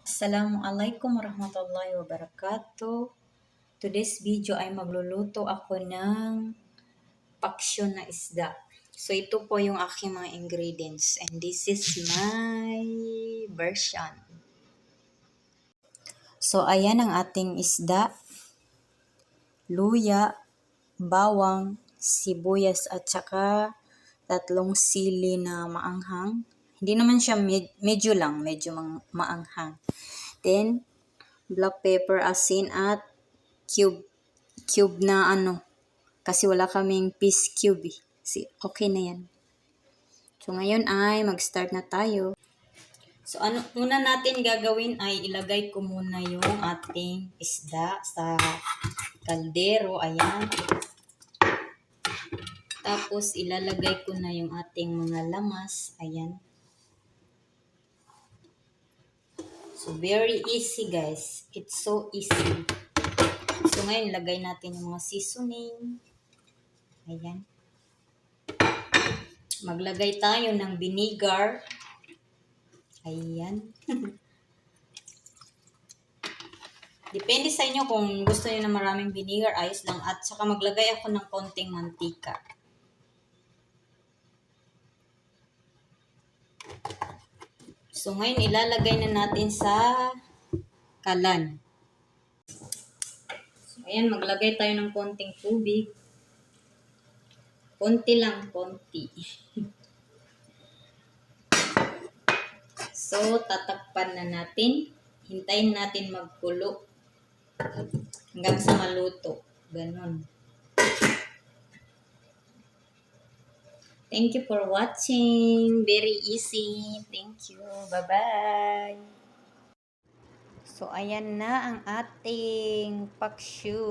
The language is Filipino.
Assalamualaikum warahmatullahi wabarakatuh. Today's video ay magluluto ako ng paksyon na isda. So ito po yung aking mga ingredients and this is my version. So ayan ang ating isda, luya, bawang, sibuyas at saka tatlong sili na maanghang. Hindi naman siya medyo lang, medyo maanghang. Then black pepper, asin at cube na kasi wala kaming piece cube eh. Okay na yan. So ngayon ay mag-start na tayo. So una natin gagawin ay ilagay ko muna yung ating isda sa kaldero. Ayan. Tapos ilalagay ko na yung ating mga lamas. Ayan. So very easy guys. It's so easy. So ngayon lagay natin yung mga seasoning. Ayan. Maglagay tayo ng vinegar. Ayan. Depende sa inyo kung gusto niyo na maraming vinegar, ayos lang. At saka maglagay ako ng konting mantika. So ngayon ilalagay na natin sa kalan. So ayan, maglagay tayo ng konting tubig. Konti lang, konti. So tatakpan na natin. Hintayin natin magkulo hanggang sa maluto. Ganon. Thank you for watching. Very easy. Thank you. Bye-bye. So, ayan na ang ating paksyu.